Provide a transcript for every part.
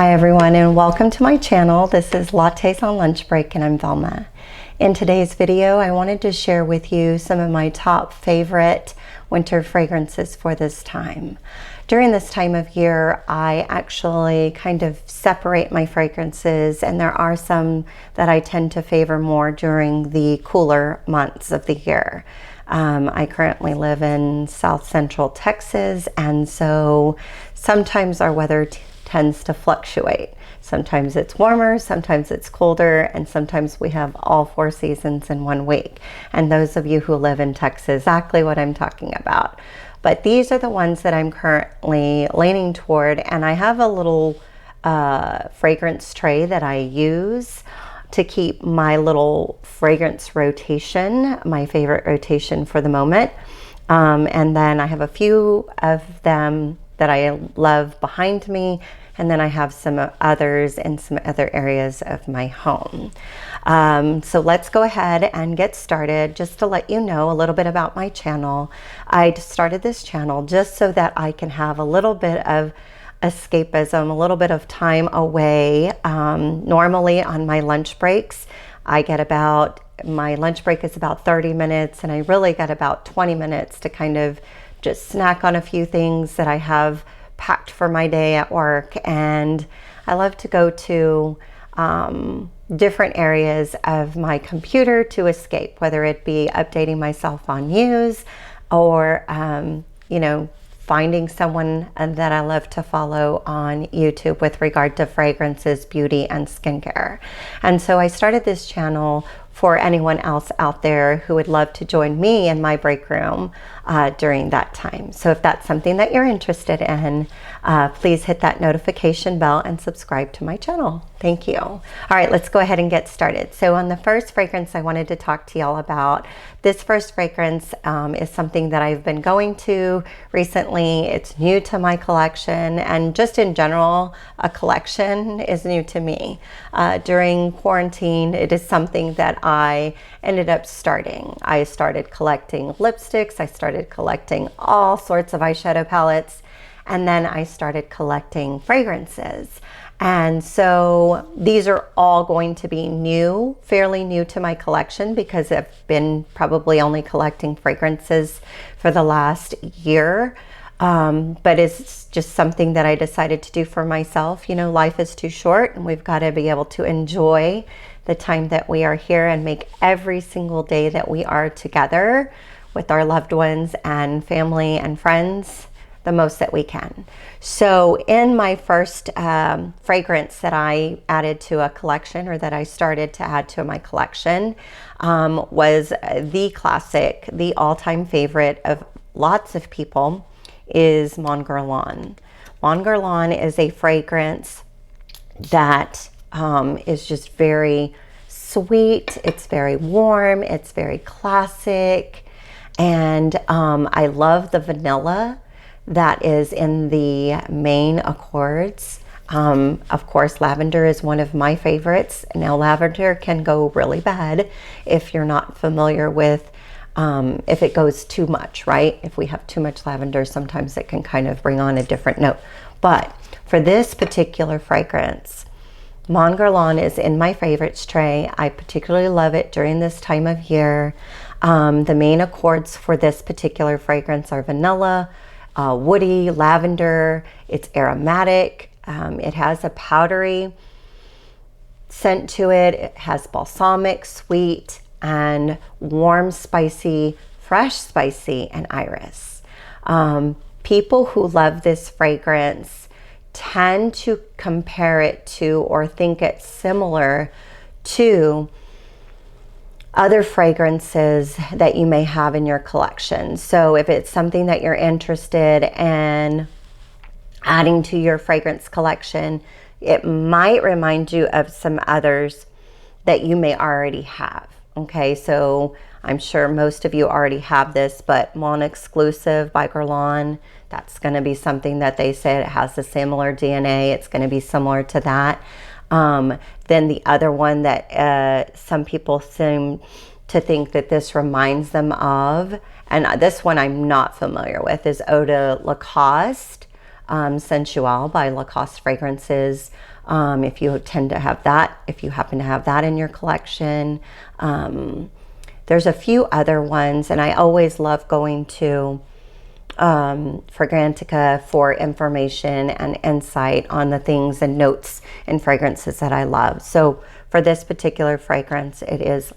Hi everyone, and welcome to my channel. This is Lattes on Lunch Break, and I'm Velma. In today's video, I wanted to share with you some of my top favorite winter fragrances for this time. During this time of year, I actually kind of separate my fragrances, and there are some that I tend to favor more during the cooler months of the year. I currently live in South Central Texas, and so sometimes our weather tends to fluctuate. Sometimes it's warmer, sometimes it's colder, and sometimes we have all four seasons in 1 week. And those of you who live in Texas, exactly what I'm talking about. But these are the ones that I'm currently leaning toward, and I have a little fragrance tray that I use to keep my little fragrance rotation, my favorite rotation for the moment. And then I have a few of them that I love behind me, and then I have some others in some other areas of my home. So let's go ahead and get started. Just to let you know a little bit about my channel, I started this channel just so that I can have a little bit of escapism, a little bit of time away. Normally on my lunch breaks, my lunch break is about 30 minutes, and I really got about 20 minutes to kind of just snack on a few things that I have packed for my day at work. And I love to go to different areas of my computer to escape, whether it be updating myself on news or finding someone that I love to follow on YouTube with regard to fragrances, beauty, and skincare. And so I started this channel for anyone else out there who would love to join me in my break room during that time. So if that's something that you're interested in, please hit that notification bell and subscribe to my channel. Thank you. All right, let's go ahead and get started. So on the first fragrance I wanted to talk to y'all about, this first fragrance is something that I've been going to recently. It's new to my collection, and just in general, a collection is new to me. During quarantine, it is something that I ended up starting. I started collecting lipsticks, I started collecting all sorts of eyeshadow palettes, and then I started collecting fragrances. And so these are all going to be new, fairly new to my collection, because I've been probably only collecting fragrances for the last year. But it's just something that I decided to do for myself. You know, life is too short, and we've got to be able to enjoy the time that we are here and make every single day that we are together with our loved ones and family and friends the most that we can. So in my first fragrance that I added to a collection, or that I started to add to my collection, was the classic, the all-time favorite of lots of people, is Mon Guerlain. Mon Guerlain is a fragrance that is just very sweet, it's very warm, it's very classic, and I love the vanilla that is in the main accords. Of course, lavender is one of my favorites. Now, lavender can go really bad if you're not familiar with, if it goes too much, right? If we have too much lavender, sometimes it can kind of bring on a different note. But for this particular fragrance, Mon Guerlain is in my favorites tray. I particularly love it during this time of year. The main accords for this particular fragrance are vanilla, woody, lavender. It's aromatic. It has a powdery scent to it. It has balsamic, sweet, and warm, spicy, fresh, spicy, and iris. People who love this fragrance tend to compare it to, or think it's similar to, other fragrances that you may have in your collection. So if it's something that you're interested in adding to your fragrance collection, it might remind you of some others that you may already have. Okay, so I'm sure most of you already have this, but Mon Exclusive by Guerlain, that's going to be something that they said it has a similar DNA. It's going to be similar to that. Then the other one that some people seem to think that this reminds them of, and this one I'm not familiar with, is Eau de Lacoste. Sensual by Lacoste Fragrances. If you tend to have that, if you happen to have that in your collection. There's a few other ones, and I always love going to Fragrantica for information and insight on the things and notes and fragrances that I love. So for this particular fragrance, it is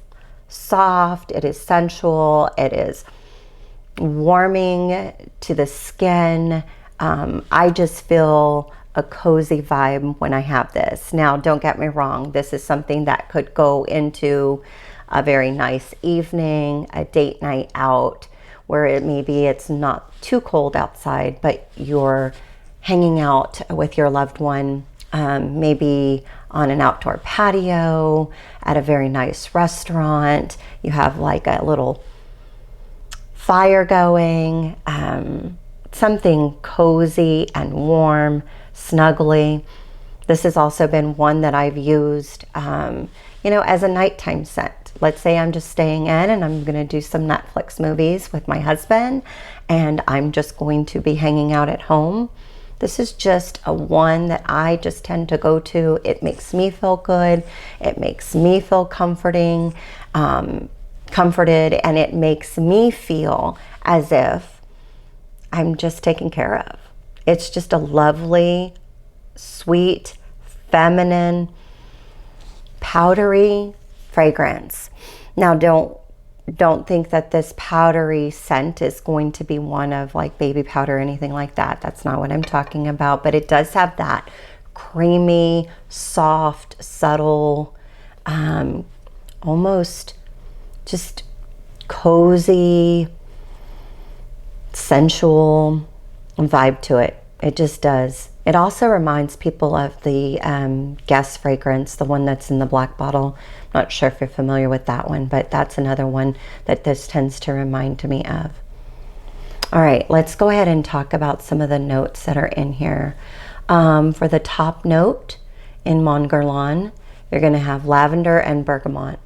soft, it is sensual, it is warming to the skin. I just feel a cozy vibe when I have this. Now, don't get me wrong, this is something that could go into a very nice evening, a date night out, where it's not too cold outside, but you're hanging out with your loved one, maybe on an outdoor patio, at a very nice restaurant. You have like a little fire going, something cozy and warm, snuggly. This has also been one that I've used, as a nighttime scent. Let's say I'm just staying in and I'm going to do some Netflix movies with my husband, and I'm just going to be hanging out at home. This is just a one that I just tend to go to. It makes me feel good. It makes me feel comforted, and it makes me feel as if I'm just taken care of. It's just a lovely, sweet, feminine, powdery fragrance. Now, don't think that this powdery scent is going to be one of like baby powder or anything like that. That's not what I'm talking about, but it does have that creamy, soft, subtle, almost just cozy, sensual vibe to it. It just does. It also reminds people of the Guess fragrance, the one that's in the black bottle. Not sure if you're familiar with that one, but that's another one that this tends to remind me of. All right, let's go ahead and talk about some of the notes that are in here. For the top note in Mon Guerlain, you're going to have lavender and bergamot.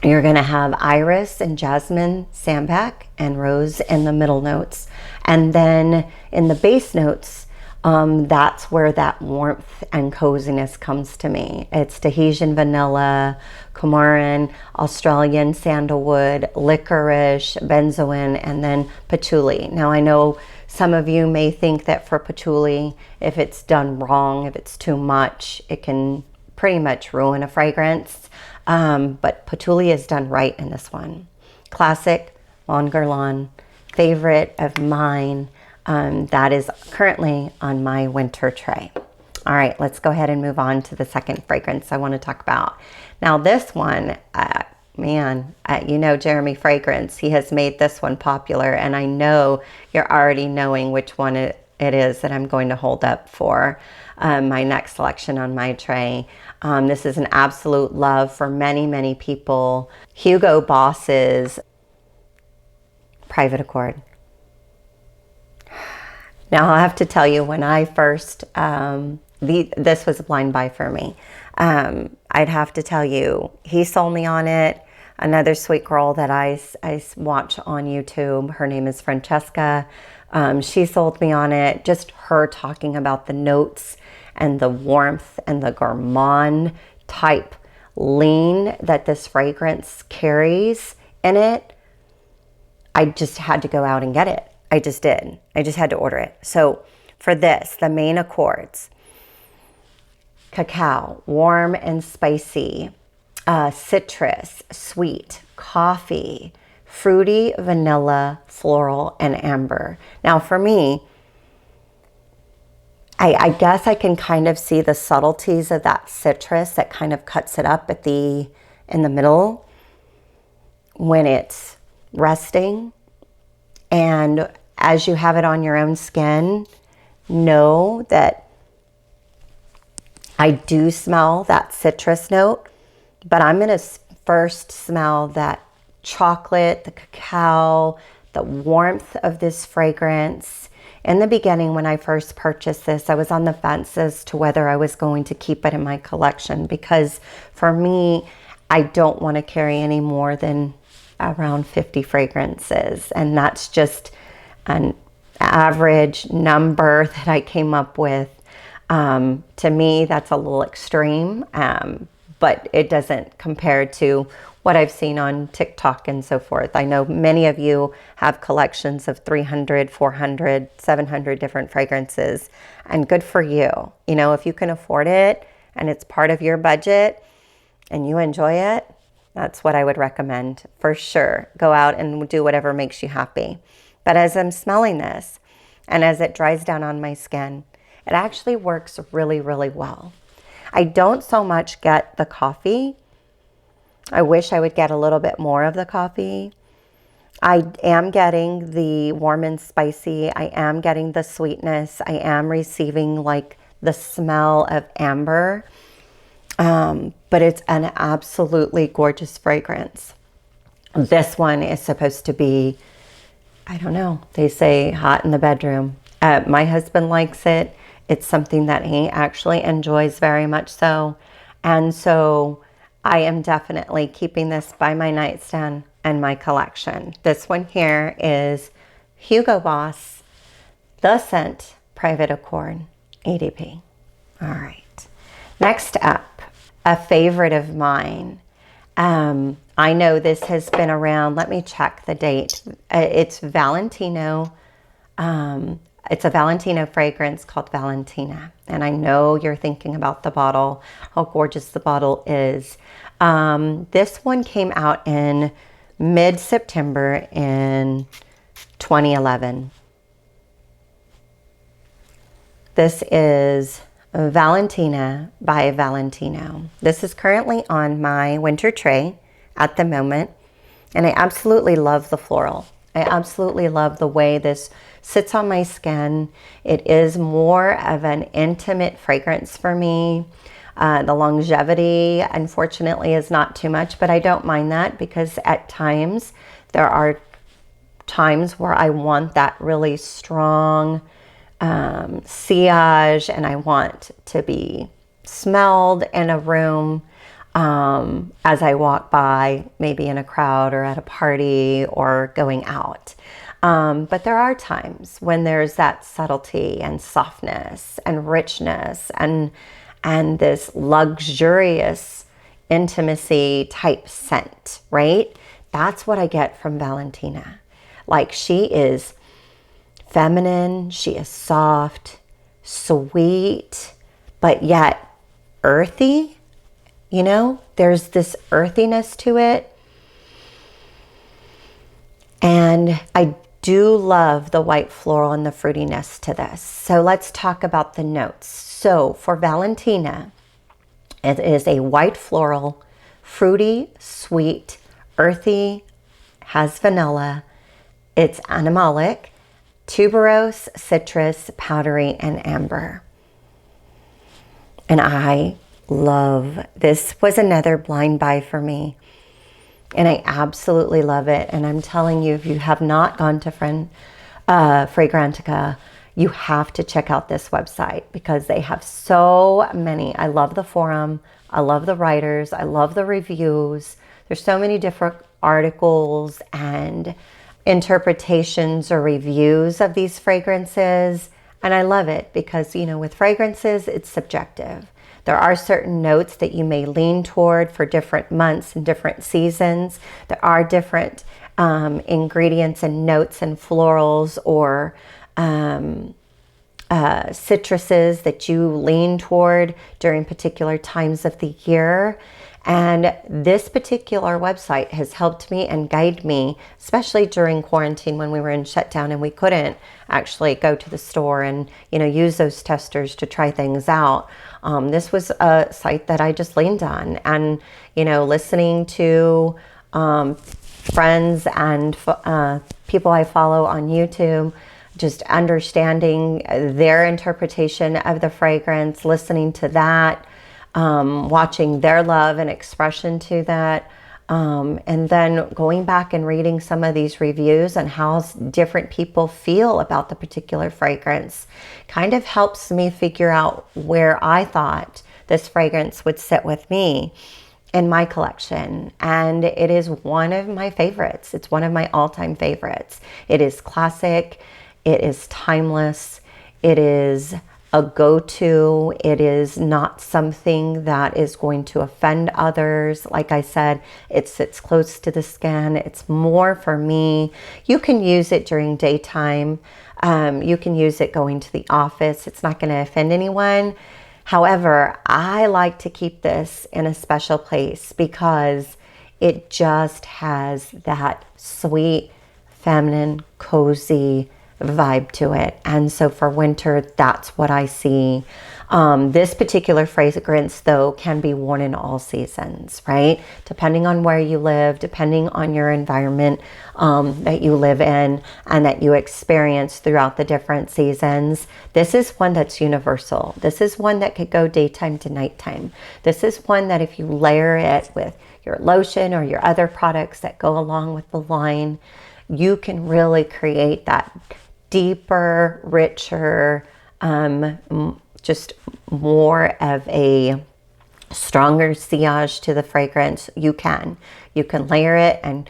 You're going to have iris and jasmine, sambac, and rose in the middle notes. And then in the base notes, that's where that warmth and coziness comes to me. It's Tahitian vanilla, coumarin, Australian sandalwood, licorice, benzoin, and then patchouli. Now, I know some of you may think that for patchouli, if it's done wrong, if it's too much, it can pretty much ruin a fragrance. But patchouli is done right in this one. Classic, Mon Guerlain, favorite of mine. That is currently on my winter tray. All right, let's go ahead and move on to the second fragrance I want to talk about. Now this one, Jeremy Fragrance, he has made this one popular, and I know you're already knowing which one it is that I'm going to hold up for my next selection on my tray. This is an absolute love for many, many people. Hugo Boss's Private Accord. Now, I have to tell you, when I first, this was a blind buy for me. I'd have to tell you, he sold me on it. Another sweet girl that I watch on YouTube, her name is Francesca. She sold me on it. Just her talking about the notes and the warmth and the gourmand type lean that this fragrance carries in it. I just had to go out and get it. I just did. I just had to order it. So for this, the main accords: cacao, warm and spicy, citrus, sweet, coffee, fruity, vanilla, floral, and amber. Now for me, I guess I can kind of see the subtleties of that citrus that kind of cuts it up in the middle when it's resting. And as you have it on your own skin, know that I do smell that citrus note, but I'm going to first smell that chocolate, the cacao, the warmth of this fragrance. In the beginning, when I first purchased this, I was on the fence as to whether I was going to keep it in my collection, because for me, I don't want to carry any more than around 50 fragrances, and that's just average number that I came up with. To me, that's a little extreme, but it doesn't compare to what I've seen on TikTok and so forth. I know many of you have collections of 300, 400, 700 different fragrances, and good for you. You know, if you can afford it and it's part of your budget and you enjoy it, that's what I would recommend for sure. Go out and do whatever makes you happy. But as I'm smelling this and as it dries down on my skin, it actually works really, really well. I don't so much get the coffee. I wish I would get a little bit more of the coffee. I am getting the warm and spicy. I am getting the sweetness. I am receiving like the smell of amber. But it's an absolutely gorgeous fragrance. This one is supposed to be, I don't know, they say hot in the bedroom. My husband likes it. It's something that he actually enjoys very much so. And so I am definitely keeping this by my nightstand and my collection. This one here is Hugo Boss, The Scent Private Accord, EDP. All right. Next up, a favorite of mine. I know this has been around. Let me check the date. It's Valentino. It's a Valentino fragrance called Valentina. And I know you're thinking about the bottle, how gorgeous the bottle is. This one came out in mid-September in 2011. This is Valentina by Valentino. This is currently on my winter tray at the moment, and I absolutely love the floral. I absolutely love the way this sits on my skin. It is more of an intimate fragrance for me. The longevity, unfortunately, is not too much, but I don't mind that because at times, there are times where I want that really strong sillage, and I want to be smelled in a room as I walk by, maybe in a crowd or at a party or going out. But there are times when there's that subtlety and softness and richness and this luxurious intimacy type scent, right? That's what I get from Valentina. Like, she is feminine, she is soft, sweet, but yet earthy. You know, there's this earthiness to it. And I do love the white floral and the fruitiness to this. So let's talk about the notes. So for Valentina, it is a white floral, fruity, sweet, earthy, has vanilla. It's animalic, tuberose, citrus, powdery, and amber. And I love this. Was another blind buy for me, and I absolutely love it. And I'm telling you, if you have not gone to Fragrantica, you have to check out this website because they have so many. I love the forum. I love the writers. I love the reviews. There's so many different articles and interpretations or reviews of these fragrances. And I love it because, you know, with fragrances, it's subjective. There are certain notes that you may lean toward for different months and different seasons. There are different ingredients and notes and florals or citruses that you lean toward during particular times of the year. And this particular website has helped me and guided me, especially during quarantine when we were in shutdown and we couldn't actually go to the store and, you know, use those testers to try things out. This was a site that I just leaned on, and, you know, listening to friends and people I follow on YouTube, just understanding their interpretation of the fragrance, listening to that, watching their love and expression to that, and then going back and reading some of these reviews and how different people feel about the particular fragrance kind of helps me figure out where I thought this fragrance would sit with me in my collection. And it is one of my favorites. It's one of my all-time favorites. It is classic. It is timeless. It is a go-to. It is not something that is going to offend others. Like I said, it sits close to the skin. It's more for me. You can use it during daytime. You can use it going to the office. It's not going to offend anyone. However, I like to keep this in a special place because it just has that sweet, feminine, cozy vibe to it. And so for winter, that's what I see. This particular fragrance, though, can be worn in all seasons, right? Depending on where you live, depending on your environment that you live in and that you experience throughout the different seasons. This is one that's universal. This is one that could go daytime to nighttime. This is one that if you layer it with your lotion or your other products that go along with the line, you can really create that deeper, richer, just more of a stronger sillage to the fragrance. You can layer it and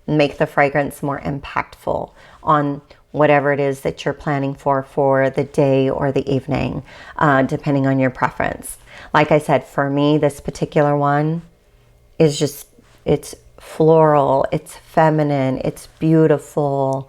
make the fragrance more impactful on whatever it is that you're planning for the day or the evening, depending on your preference. Like I said, for me, this particular one is just, it's floral, it's feminine, it's beautiful.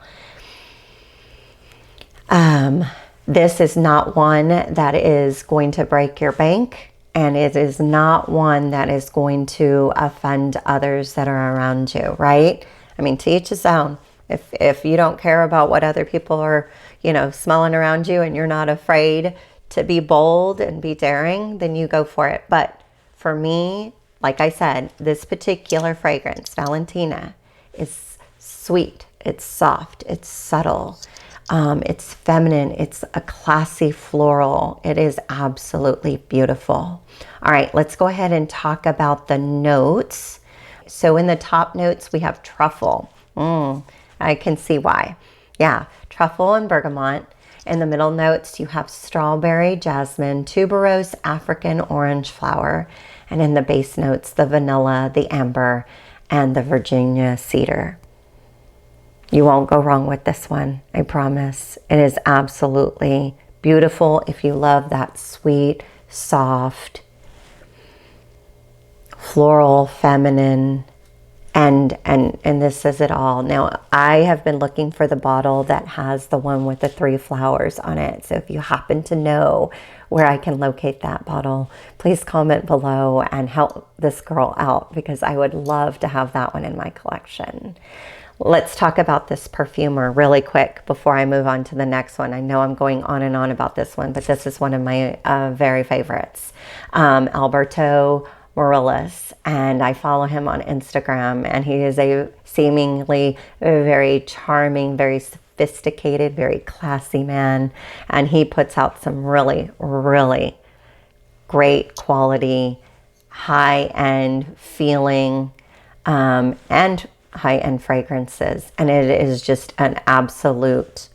This is not one that is going to break your bank, and it is not one that is going to offend others that are around you, right? I mean, to each his own. If you don't care about what other people are, smelling around you, and you're not afraid to be bold and be daring, then you go for it. But for me, like I said, this particular fragrance, Valentina, is sweet, it's soft, it's subtle. It's feminine. It's a classy floral. It is absolutely beautiful. All right, let's go ahead and talk about the notes. So in the top notes, we have truffle. I can see why. Yeah, truffle and bergamot. In the middle notes, you have strawberry, jasmine, tuberose, African orange flower. And in the base notes, the vanilla, the amber, and the Virginia cedar. You won't go wrong with this one, I promise. It is absolutely beautiful if you love that sweet, soft, floral, feminine, and this says it all. Now, I have been looking for the bottle that has the one with the 3 flowers on it. So if you happen to know where I can locate that bottle, please comment below and help this girl out, because I would love to have that one in my collection. Let's talk about this perfumer really quick before I move on to the next one. I know I'm going on and on about this one, but this is one of my very favorites. Alberto Morillas, and I follow him on Instagram, and he is a seemingly very charming, very sophisticated, very classy man, and he puts out some really, really great quality, high-end feeling, and high-end fragrances, and it is just an absolute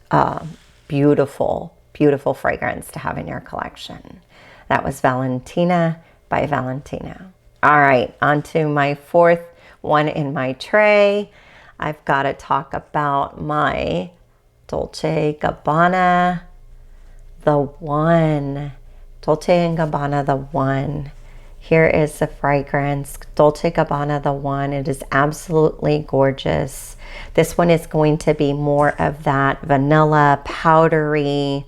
beautiful, beautiful fragrance to have in your collection. That was Valentina by Valentino. All right, on to my 4th one in my tray. I've got to talk about my Dolce Gabbana, the one. Dolce & Gabbana, the one. Here is the fragrance, Dolce Gabbana, the one. It is absolutely gorgeous. This one is going to be more of that vanilla, powdery.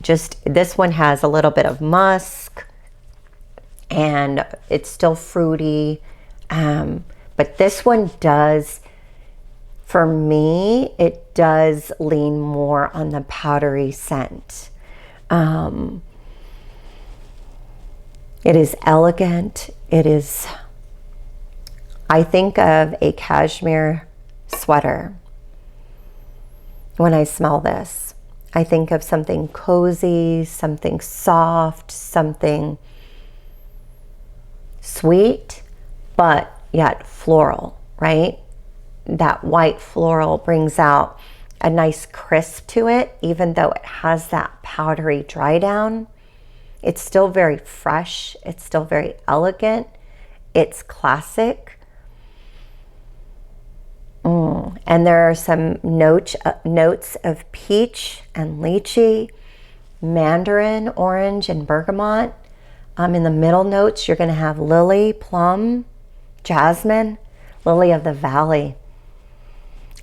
This one has a little bit of musk, and it's still fruity. But this one does, for me, it does lean more on the powdery scent. It is elegant. It is, I think of a cashmere sweater when I smell this. I think of something cozy, something soft, something sweet, but yet floral, right? That white floral brings out a nice crisp to it, even though it has that powdery dry down. It's still very fresh. It's still very elegant. It's classic. And there are some notes of peach and lychee, mandarin, orange, and bergamot. In the middle notes, you're going to have lily, plum, jasmine, lily of the valley.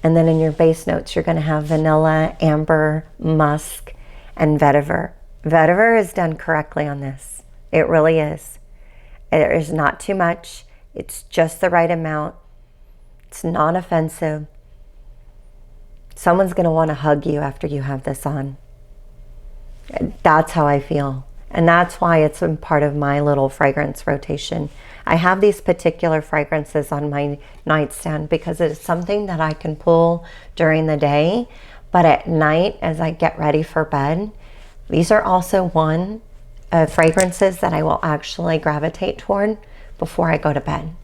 And then in your base notes, you're going to have vanilla, amber, musk, and vetiver. Vetiver is done correctly on this. It really is. There is not too much. It's just the right amount. It's non-offensive. Someone's going to want to hug you after you have this on. That's how I feel. And that's why it's been part of my little fragrance rotation. I have these particular fragrances on my nightstand because it is something that I can pull during the day. But at night, as I get ready for bed, these are also one of fragrances that I will actually gravitate toward before I go to bed.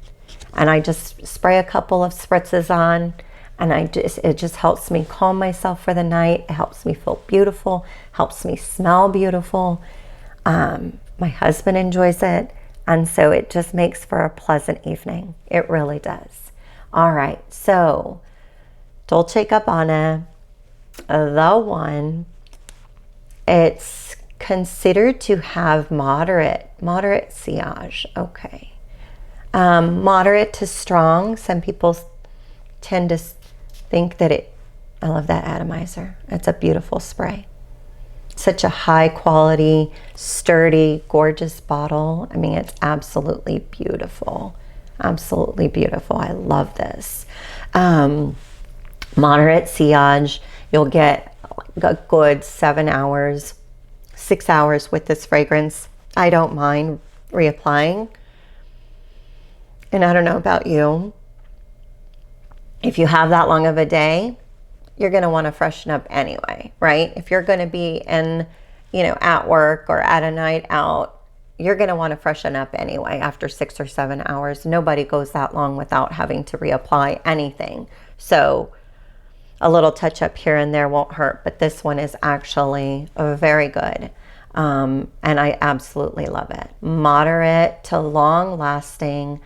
And I just spray a couple of spritzes on, and it just helps me calm myself for the night. It helps me feel beautiful, helps me smell beautiful. My husband enjoys it, and so it just makes for a pleasant evening. It really does. All right, so Dolce Gabbana, the one, it's considered to have moderate sillage. Okay. Moderate to strong. Some people tend to think that I love that atomizer. It's a beautiful spray. Such a high quality, sturdy, gorgeous bottle. I mean, it's absolutely beautiful. Absolutely beautiful. I love this. Moderate sillage. You'll get a good 7 hours, 6 hours with this fragrance. I don't mind reapplying. And I don't know about you. If you have that long of a day, you're going to want to freshen up anyway, right? If you're going to be in, at work or at a night out, you're going to want to freshen up anyway after 6 or 7 hours. Nobody goes that long without having to reapply anything. So a little touch up here and there won't hurt, but this one is actually very good. And I absolutely love it. Moderate to long lasting.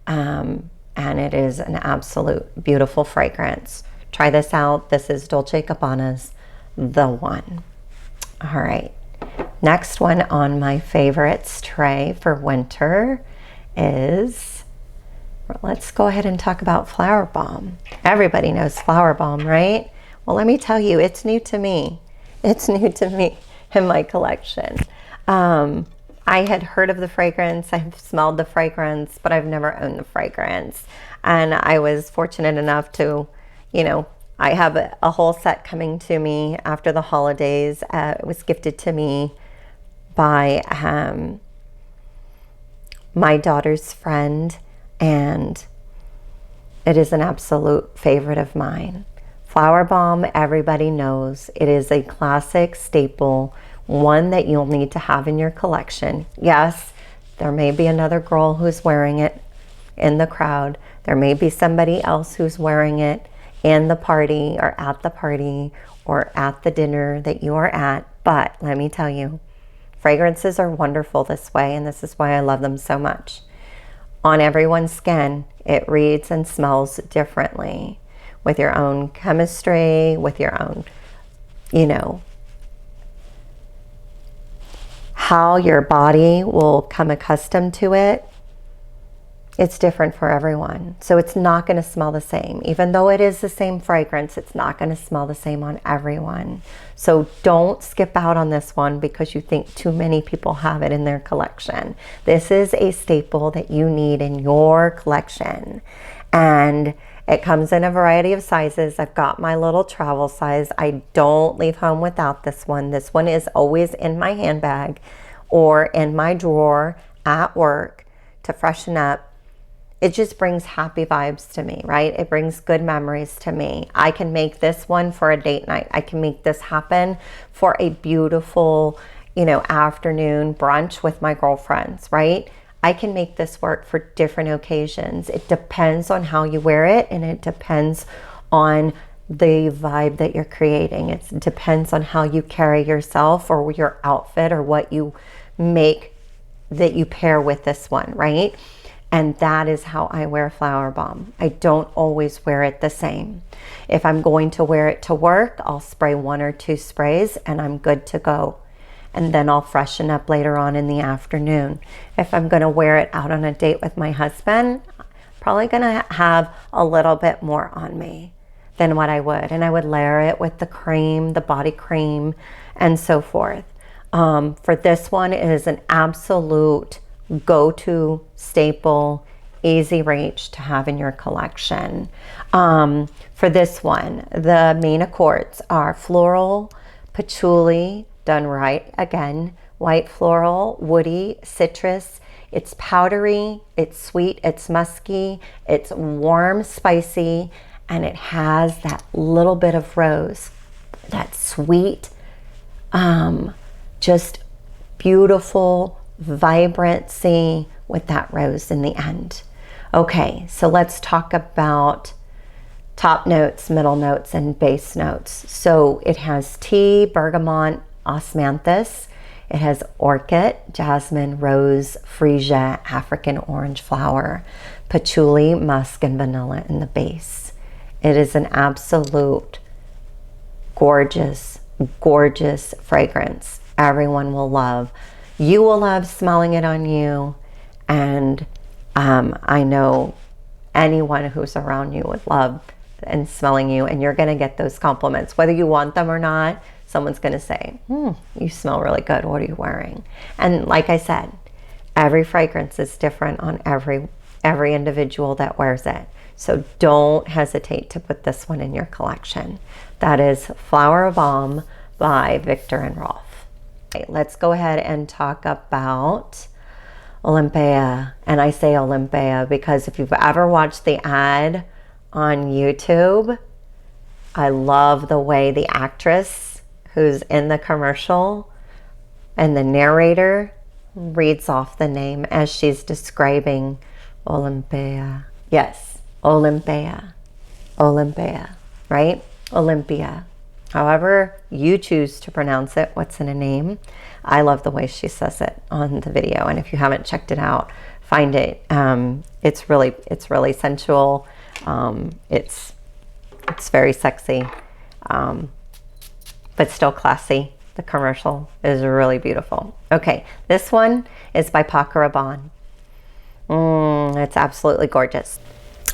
And it is an absolute beautiful fragrance. Try this out. This is Dolce Gabbana's The One. All right. Next one on my favorites tray for winter is, let's go ahead and talk about Flower Bomb. Everybody knows Flower Bomb, right? Well, let me tell you, it's new to me. It's new to me in my collection. I had heard of the fragrance, I've smelled the fragrance, but I've never owned the fragrance. And I was fortunate enough to, I have a whole set coming to me after the holidays. It was gifted to me by my daughter's friend, and it is an absolute favorite of mine. Flower Bomb, everybody knows. It is a classic staple, one that you'll need to have in your collection. Yes, there may be another girl who's wearing it in the crowd. There may be somebody else who's wearing it in the party or at the dinner that you are at. But let me tell you, fragrances are wonderful this way, and this is why I love them so much. On everyone's skin, it reads and smells differently with your own chemistry, with your own, how your body will come accustomed to it. It's different for everyone. So it's not going to smell the same. Even though it is the same fragrance, it's not going to smell the same on everyone. So don't skip out on this one because you think too many people have it in their collection. This is a staple that you need in your collection. And it comes in a variety of sizes. I've got my little travel size. I don't leave home without this one. This one is always in my handbag or in my drawer at work to freshen up. It just brings happy vibes to me, right? It brings good memories to me. I can make this one for a date night. I can make this happen for a beautiful, afternoon brunch with my girlfriends, right? I can make this work for different occasions. It depends on how you wear it, and it depends on the vibe that you're creating. It depends on how you carry yourself or your outfit or what you make that you pair with this one, right? And that is how I wear Flower Bomb. I don't always wear it the same. If I'm going to wear it to work, I'll spray 1 or 2 sprays and I'm good to go. And then I'll freshen up later on in the afternoon. If I'm going to wear it out on a date with my husband, probably going to have a little bit more on me than what I would. And I would layer it with the cream, the body cream, and so forth. For this one, it is an absolute go-to staple, easy reach to have in your collection. For this one, the main accords are floral, patchouli, done right again, white floral, woody, citrus. It's powdery, it's sweet, it's musky, it's warm, spicy, and it has that little bit of rose, that sweet, just beautiful vibrancy with that rose in the end. Okay, so let's talk about top notes, middle notes, and base notes. So it has tea, bergamot, osmanthus. It has orchid, jasmine, rose, freesia, African orange flower, patchouli, musk, and vanilla in the base. It is an absolute gorgeous, gorgeous fragrance. Everyone will love. You will love smelling it on you, and I know anyone who's around you would love and smelling you, and you're going to get those compliments whether you want them or not. Someone's going to say, you smell really good, what are you wearing? And like I said, every fragrance is different on every individual that wears it, so don't hesitate to put this one in your collection. That is Flower Bomb by Viktor and Rolf. Okay, let's go ahead and talk about Olympia. And I say Olympia because if you've ever watched the ad on YouTube, I love the way the actress who's in the commercial and the narrator reads off the name as she's describing Olympia. Yes, Olympia. Olympia, right? Olympia. However you choose to pronounce it, what's in a name. I love the way she says it on the video, and if you haven't checked it out, find it. It's really sensual. It's very sexy, but still classy. The commercial is really beautiful. Okay, this one is by Paco Rabanne. It's absolutely gorgeous.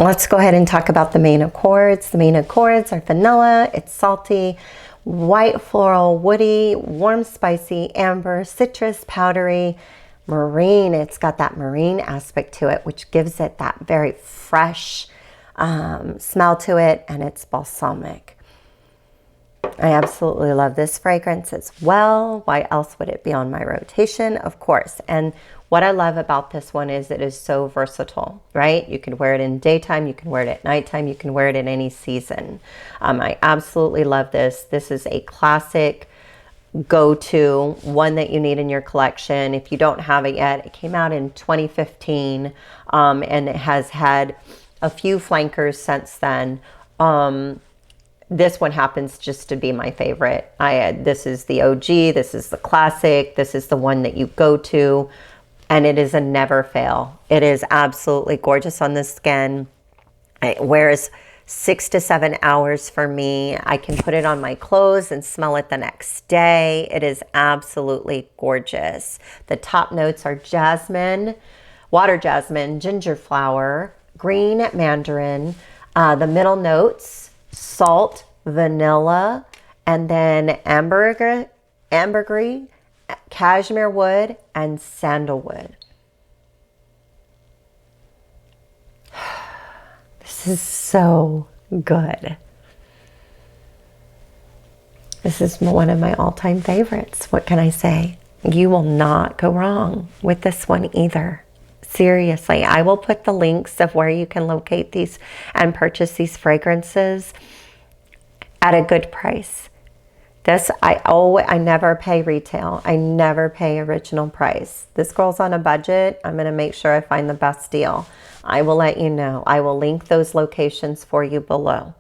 Let's go ahead and talk about the main accords. The main accords are vanilla, it's salty, white floral, woody, warm, spicy, amber, citrus, powdery, marine. It's got that marine aspect to it, which gives it that very fresh smell to it, and it's balsamic. I absolutely love this fragrance as well. Why else would it be on my rotation? Of course. And what I love about this one is it is so versatile, right? You can wear it in daytime, you can wear it at nighttime, you can wear it in any season. I absolutely love this. This is a classic go-to, one that you need in your collection. If you don't have it yet, it came out in 2015, and it has had a few flankers since then. This one happens just to be my favorite. This is the OG, this is the classic, this is the one that you go to, and it is a never fail. It is absolutely gorgeous on the skin. It wears 6 to 7 hours for me. I can put it on my clothes and smell it the next day. It is absolutely gorgeous. The top notes are jasmine, water jasmine, ginger flower, green mandarin. The middle notes, salt, vanilla, and then ambergris, cashmere wood, and sandalwood. This is so good. This is one of my all-time favorites. What can I say? You will not go wrong with this one either. Seriously, I will put the links of where you can locate these and purchase these fragrances at a good price. This, I never pay retail. I never pay original price. This girl's on a budget. I'm going to make sure I find the best deal. I will let you know. I will link those locations for you below.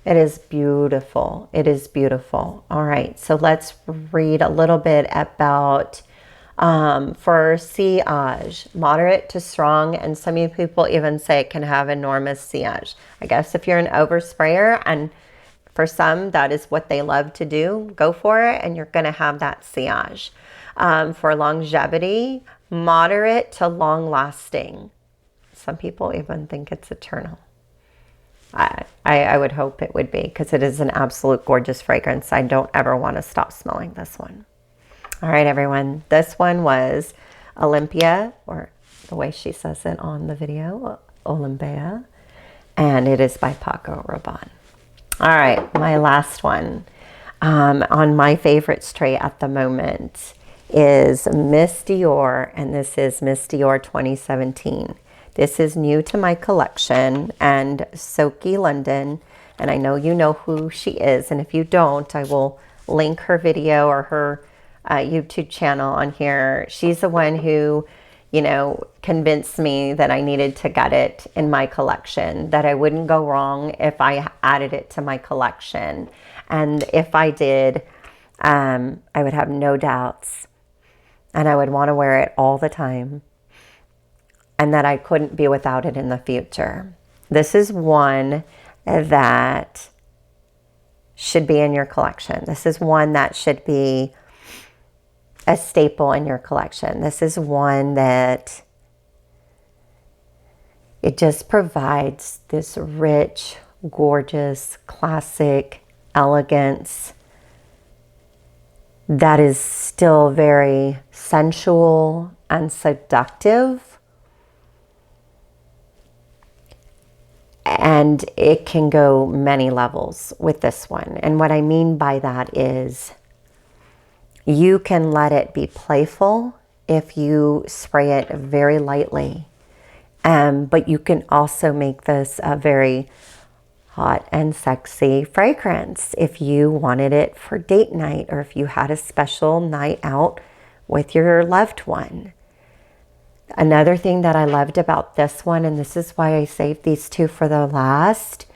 It is beautiful. It is beautiful. All right, so let's read a little bit about For sillage, moderate to strong, and some people even say it can have enormous sillage. I guess if you're an oversprayer, and for some that is what they love to do, go for it, and you're going to have that sillage. For longevity, moderate to long lasting. Some people even think it's eternal. I would hope it would be, because it is an absolute gorgeous fragrance. I don't ever want to stop smelling this one. All right, everyone. This one was Olympia, or the way she says it on the video, Olympia. And it is by Paco Rabanne. All right, my last one on my favorites tray at the moment is Miss Dior, and this is Miss Dior 2017. This is new to my collection, and Soki London, and I know you know who she is, and if you don't, I will link her video or her YouTube channel on here. She's the one who, you know, convinced me that I needed to get it in my collection, that I wouldn't go wrong if I added it to my collection. And if I did, I would have no doubts, and I would want to wear it all the time, and that I couldn't be without it in the future. This is one that should be in your collection. This is one that should be a staple in your collection. This is one that it just provides this rich, gorgeous, classic elegance that is still very sensual and seductive. And it can go many levels with this one. And what I mean by that is you can let it be playful if you spray it very lightly. But you can also make this a very hot and sexy fragrance if you wanted it for date night, or if you had a special night out with your loved one. Another thing that I loved about this one, and this is why I saved these two for the last,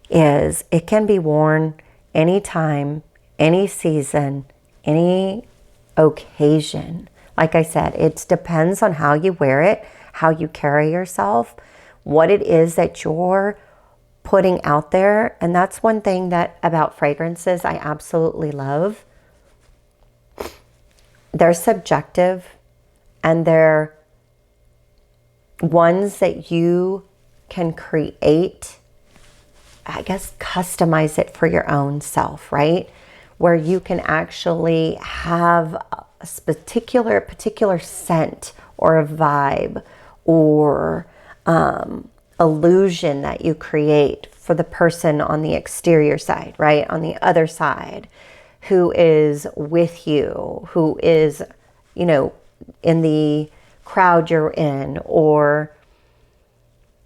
is it can be worn anytime, any season, any occasion. Like I said, it depends on how you wear it, how you carry yourself, what it is that you're putting out there. And that's one thing that about fragrances I absolutely love. They're subjective, and they're ones that you can create, I guess, customize it for your own self, right? Where you can actually have a particular scent or a vibe or illusion that you create for the person on the exterior side, right? On the other side, who is with you, who is, you know, in the crowd you're in, or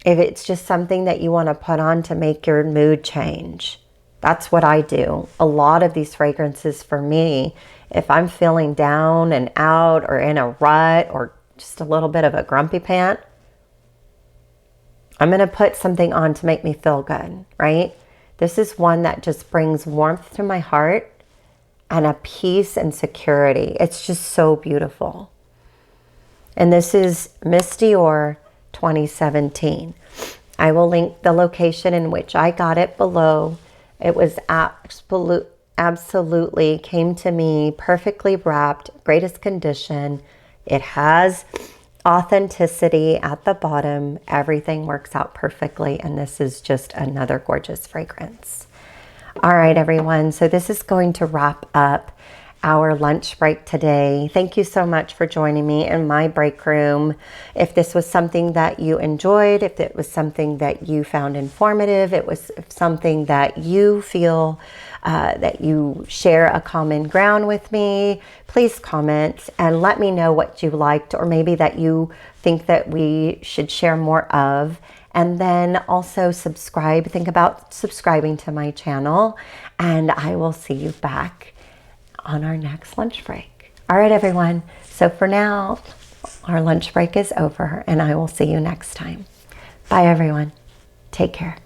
if it's just something that you want to put on to make your mood change. That's what I do. A lot of these fragrances for me, if I'm feeling down and out or in a rut or just a little bit of a grumpy pant, I'm going to put something on to make me feel good, right? This is one that just brings warmth to my heart and a peace and security. It's just so beautiful. And this is Miss Dior 2017. I will link the location in which I got it below. It was absolutely came to me perfectly wrapped, greatest condition. It has authenticity at the bottom. Everything works out perfectly, and this is just another gorgeous fragrance. All right, everyone. So this is going to wrap up our lunch break today. Thank you so much for joining me in my break room. If this was something that you enjoyed, if it was something that you found informative, it was something that you feel that you share a common ground with me, please comment and let me know what you liked, or maybe that you think that we should share more of. And then also subscribe. Think about subscribing to my channel, and I will see you back on our next lunch break. All right, everyone. So for now, our lunch break is over, and I will see you next time. Bye, everyone. Take care.